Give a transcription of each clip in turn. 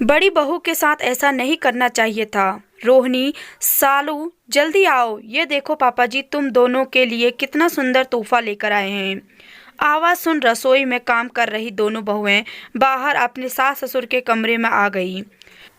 बड़ी बहू के साथ ऐसा नहीं करना चाहिए था। रोहिणी, सालू, जल्दी आओ, ये देखो पापा जी तुम दोनों के लिए कितना सुंदर तोहफा लेकर आए हैं। आवाज़ सुन रसोई में काम कर रही दोनों बहुएं बाहर अपने सास ससुर के कमरे में आ गई।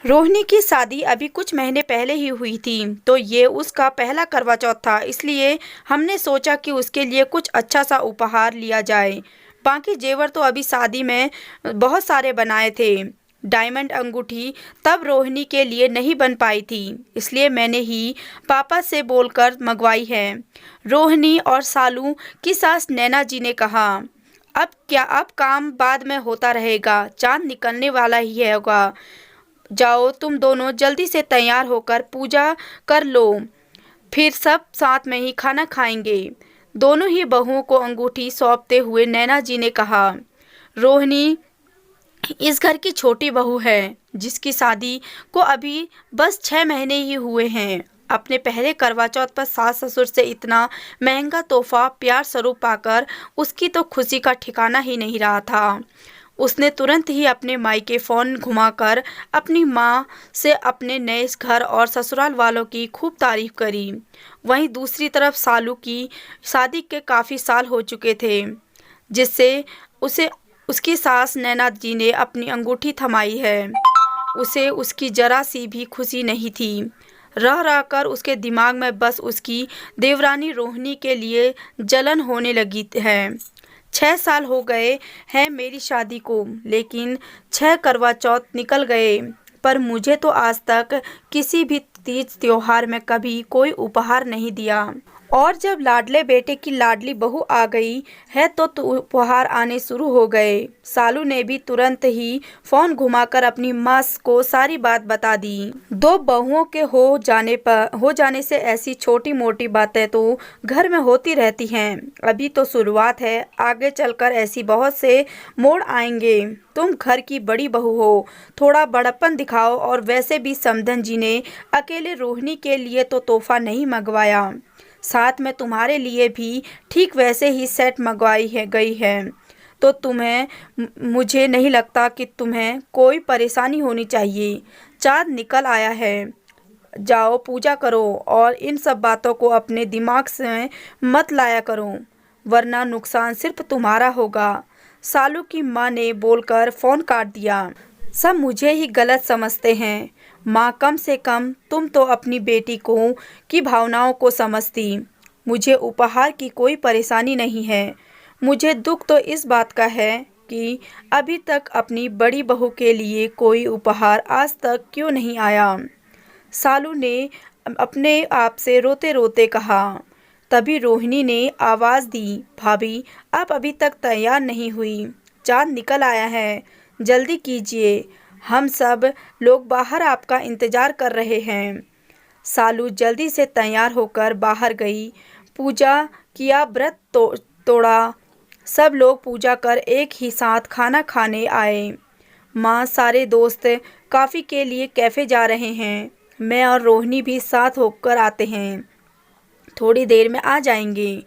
रोहिणी की शादी अभी कुछ महीने पहले ही हुई थी, तो ये उसका पहला करवा चौथ था, इसलिए हमने सोचा कि उसके लिए कुछ अच्छा सा उपहार लिया जाए। बाकी जेवर तो अभी शादी में बहुत सारे बनाए थे। डायमंड अंगूठी तब रोहिणी के लिए नहीं बन पाई थी, इसलिए मैंने ही पापा से बोलकर मंगवाई है। रोहिणी और सालू की सास नैना जी ने कहा, अब काम बाद में होता रहेगा, चांद निकलने वाला ही होगा। जाओ तुम दोनों जल्दी से तैयार होकर पूजा कर लो, फिर सब साथ में ही खाना खाएंगे। दोनों ही बहुओं को अंगूठी सौंपते हुए नैना जी ने कहा, रोहिणी इस घर की छोटी बहू है, जिसकी शादी को अभी बस 6 महीने ही हुए हैं। अपने पहले करवा चौथ पर सास ससुर से इतना महंगा तोहफा प्यार स्वरूप पाकर उसकी तो खुशी का ठिकाना ही नहीं रहा था। उसने तुरंत ही अपने मायके फ़ोन घुमाकर अपनी माँ से अपने नए घर और ससुराल वालों की खूब तारीफ करी। वहीं दूसरी तरफ सालू की शादी के काफ़ी साल हो चुके थे, जिससे उसे उसकी सास नैना जी ने अपनी अंगूठी थमाई है। उसे उसकी जरा सी भी खुशी नहीं थी। रह रहकर उसके दिमाग में बस उसकी देवरानी रोहिणी के लिए जलन होने लगी है। 6 साल हो गए हैं मेरी शादी को, लेकिन 6 करवा चौथ निकल गए, पर मुझे तो आज तक किसी भी तीज त्योहार में कभी कोई उपहार नहीं दिया। और जब लाडले बेटे की लाडली बहू आ गई है तो उपहार आने शुरू हो गए। सालू ने भी तुरंत ही फोन घुमाकर अपनी माँ को सारी बात बता दी। दो बहुओं के हो जाने से ऐसी छोटी मोटी बातें तो घर में होती रहती हैं। अभी तो शुरुआत है, आगे चलकर ऐसी बहुत से मोड़ आएंगे। तुम घर की बड़ी बहू हो, थोड़ा बड़प्पन दिखाओ। और वैसे भी समधन जी ने अकेले रोहिणी के लिए तो तोहफा नहीं मंगवाया, साथ में तुम्हारे लिए भी ठीक वैसे ही सेट गई है, तो मुझे नहीं लगता कि तुम्हें कोई परेशानी होनी चाहिए। चाँद निकल आया है, जाओ पूजा करो और इन सब बातों को अपने दिमाग से मत लाया करो, वरना नुकसान सिर्फ तुम्हारा होगा। सालू की माँ ने बोलकर फ़ोन काट दिया। सब मुझे ही गलत समझते हैं माँ, कम से कम तुम तो अपनी बेटी की भावनाओं को समझती। मुझे उपहार की कोई परेशानी नहीं है। मुझे दुख तो इस बात का है कि अभी तक अपनी बड़ी बहू के लिए कोई उपहार आज तक क्यों नहीं आया। सालू ने अपने आप से रोते रोते कहा। तभी रोहिणी ने आवाज़ दी, भाभी आप अभी तक तैयार नहीं हुई, चाँद निकल आया है, जल्दी कीजिए, हम सब लोग बाहर आपका इंतज़ार कर रहे हैं। सालू जल्दी से तैयार होकर बाहर गई। पूजा किया, व्रत तोड़ा। सब लोग पूजा कर एक ही साथ खाना खाने आए। माँ, सारे दोस्त कॉफ़ी के लिए कैफ़े जा रहे हैं, मैं और रोहिणी भी साथ होकर आते हैं, थोड़ी देर में आ जाएंगे।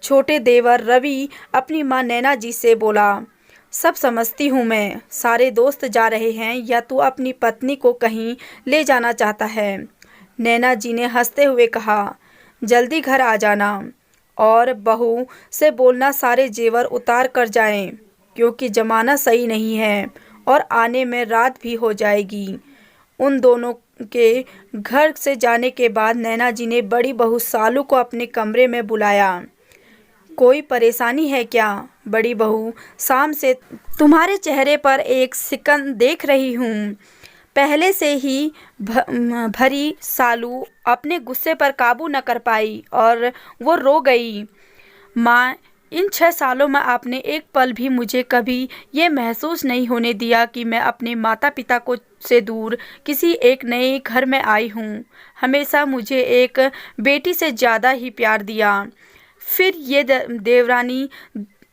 छोटे देवर रवि अपनी माँ नैना जी से बोला, सब समझती हूँ मैं, सारे दोस्त जा रहे हैं या तू अपनी पत्नी को कहीं ले जाना चाहता है। नैना जी ने हंसते हुए कहा, जल्दी घर आ जाना और बहू से बोलना सारे जेवर उतार कर जाएं, क्योंकि ज़माना सही नहीं है और आने में रात भी हो जाएगी। उन दोनों के घर से जाने के बाद नैना जी ने बड़ी बहू सालू को अपने कमरे में बुलाया। कोई परेशानी है क्या बड़ी बहू? शाम से तुम्हारे चेहरे पर एक सिकन देख रही हूँ। पहले से ही भरी सालू अपने गुस्से पर काबू न कर पाई और वो रो गई। माँ, इन 6 सालों में आपने एक पल भी मुझे कभी ये महसूस नहीं होने दिया कि मैं अपने माता पिता को से दूर किसी एक नए घर में आई हूँ। हमेशा मुझे एक बेटी से ज़्यादा ही प्यार दिया। फिर ये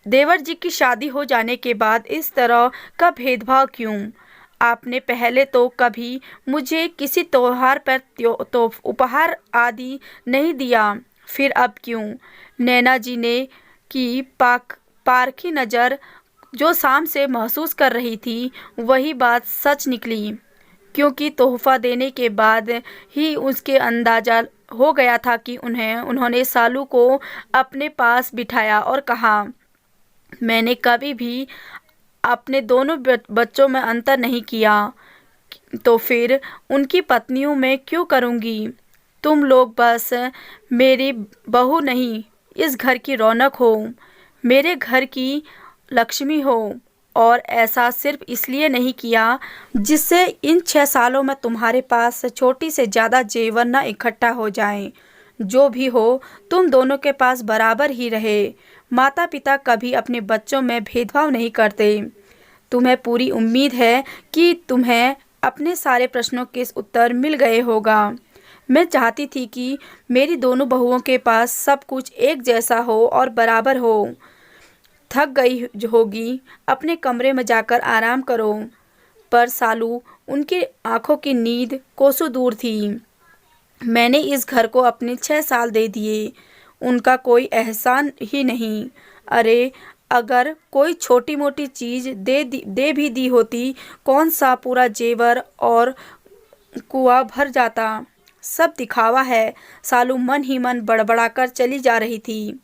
देवर जी की शादी हो जाने के बाद इस तरह का भेदभाव क्यों? आपने पहले तो कभी मुझे किसी त्योहार पर तो उपहार आदि नहीं दिया, फिर अब क्यों? नैना जी ने की पारखी नज़र जो शाम से महसूस कर रही थी, वही बात सच निकली। क्योंकि तोहफ़ा देने के बाद ही उसके अंदाज़ा हो गया था कि उन्होंने सालू को अपने पास बिठाया और कहा, मैंने कभी भी अपने दोनों बच्चों में अंतर नहीं किया, तो फिर उनकी पत्नियों में क्यों करूँगी? तुम लोग बस मेरी बहू नहीं, इस घर की रौनक हो, मेरे घर की लक्ष्मी हो। और ऐसा सिर्फ इसलिए नहीं किया जिससे इन 6 सालों में तुम्हारे पास छोटी से ज़्यादा जेवर न इकट्ठा हो जाएं। जो भी हो, तुम दोनों के पास बराबर ही रहे। माता पिता कभी अपने बच्चों में भेदभाव नहीं करते। तुम्हें पूरी उम्मीद है कि तुम्हें अपने सारे प्रश्नों के उत्तर मिल गए होगा। मैं चाहती थी कि मेरी दोनों बहुओं के पास सब कुछ एक जैसा हो और बराबर हो। थक गई होगी, अपने कमरे में जाकर आराम करो। पर सालू, उनकी आंखों की नींद कोसों दूर थी। मैंने इस घर को अपने 6 साल दे दिए, उनका कोई एहसान ही नहीं। अरे, अगर कोई छोटी मोटी चीज़ दे भी दी होती, कौन सा पूरा जेवर और कुआं भर जाता। सब दिखावा है। सालू मन ही मन बड़बड़ाकर चली जा रही थी।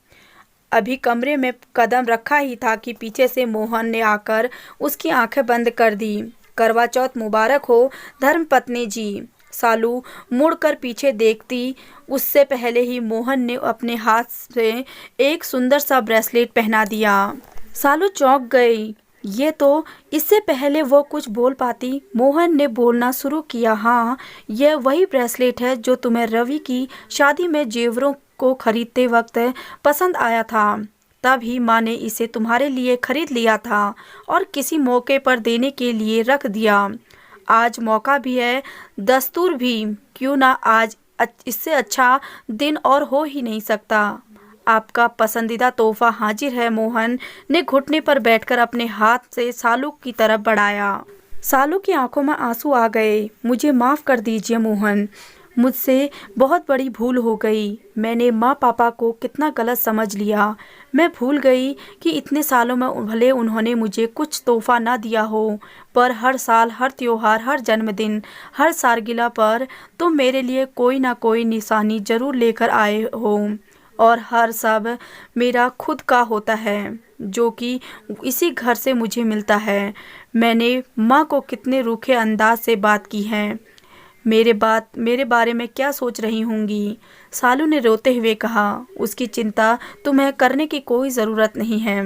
अभी कमरे में कदम रखा ही था कि पीछे से मोहन ने आकर उसकी आंखें बंद कर दी। करवा चौथ मुबारक हो धर्मपत्नी जी। सालू मुड़कर पीछे देखती उससे पहले ही मोहन ने अपने हाथ से एक सुंदर सा ब्रेसलेट पहना दिया। सालू चौंक गई। ये तो इससे पहले वो कुछ बोल पाती, मोहन ने बोलना शुरू किया, हाँ, यह वही ब्रेसलेट है जो तुम्हें रवि की शादी में जेवरों को खरीदते वक्त पसंद आया था। तब ही माँ ने इसे तुम्हारे लिए खरीद लिया था और किसी मौके पर देने के लिए रख दिया। आज मौका भी है, दस्तूर भी, क्यों ना आज इससे अच्छा दिन और हो ही नहीं सकता। आपका पसंदीदा तोहफा हाजिर है। मोहन ने घुटने पर बैठकर अपने हाथ से सालू की तरफ बढ़ाया। सालू की आंखों में आंसू आ गए। मुझे माफ़ कर दीजिए मोहन, मुझसे बहुत बड़ी भूल हो गई। मैंने माँ पापा को कितना गलत समझ लिया। मैं भूल गई कि इतने सालों में भले उन्होंने मुझे कुछ तोहफा ना दिया हो, पर हर साल, हर त्योहार, हर जन्मदिन, हर सालगिरह पर तुम मेरे लिए कोई ना कोई निशानी ज़रूर लेकर आए हो। और हर सब मेरा खुद का होता है, जो कि इसी घर से मुझे मिलता है। मैंने माँ को कितने रूखे अंदाज से बात की है। मेरे बारे में क्या सोच रही होंगी? सालू ने रोते हुए कहा, उसकी चिंता तुम्हें करने की कोई ज़रूरत नहीं है।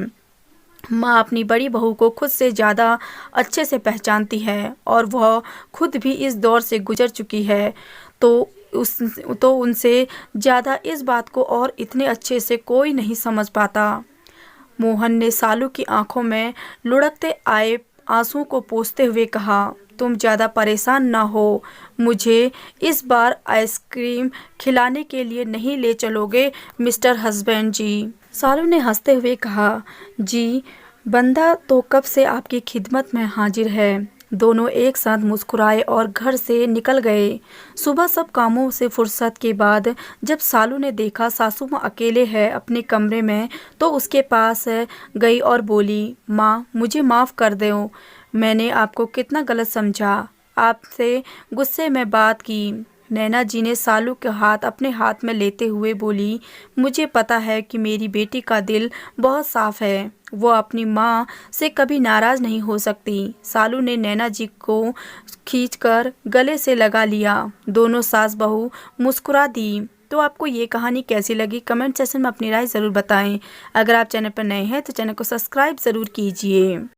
माँ अपनी बड़ी बहू को खुद से ज़्यादा अच्छे से पहचानती है और वह खुद भी इस दौर से गुजर चुकी है, तो उनसे ज़्यादा इस बात को और इतने अच्छे से कोई नहीं समझ पाता। मोहन ने सालू की आंखों में लुढ़कते आए आंसुओं को पोंछते हुए कहा, तुम ज़्यादा परेशान ना हो। मुझे इस बार आइसक्रीम खिलाने के लिए नहीं ले चलोगे मिस्टर हस्बैंड जी? सालू ने हंसते हुए कहा, जी, बंदा तो कब से आपकी खिदमत में हाजिर है। दोनों एक साथ मुस्कुराए और घर से निकल गए। सुबह सब कामों से फुर्सत के बाद जब सालू ने देखा सासू माँ अकेले है अपने कमरे में, तो उसके पास गई और बोली, माँ, मुझे माफ़ कर दो, मैंने आपको कितना गलत समझा, आपसे गुस्से में बात की। नैना जी ने सालू के हाथ अपने हाथ में लेते हुए बोली, मुझे पता है कि मेरी बेटी का दिल बहुत साफ है, वो अपनी माँ से कभी नाराज़ नहीं हो सकती। सालू ने नैना जी को खींचकर गले से लगा लिया। दोनों सास बहू मुस्कुरा दी। तो आपको ये कहानी कैसी लगी? कमेंट सेक्शन में अपनी राय ज़रूर बताएं। अगर आप चैनल पर नए हैं तो चैनल को सब्सक्राइब ज़रूर कीजिए।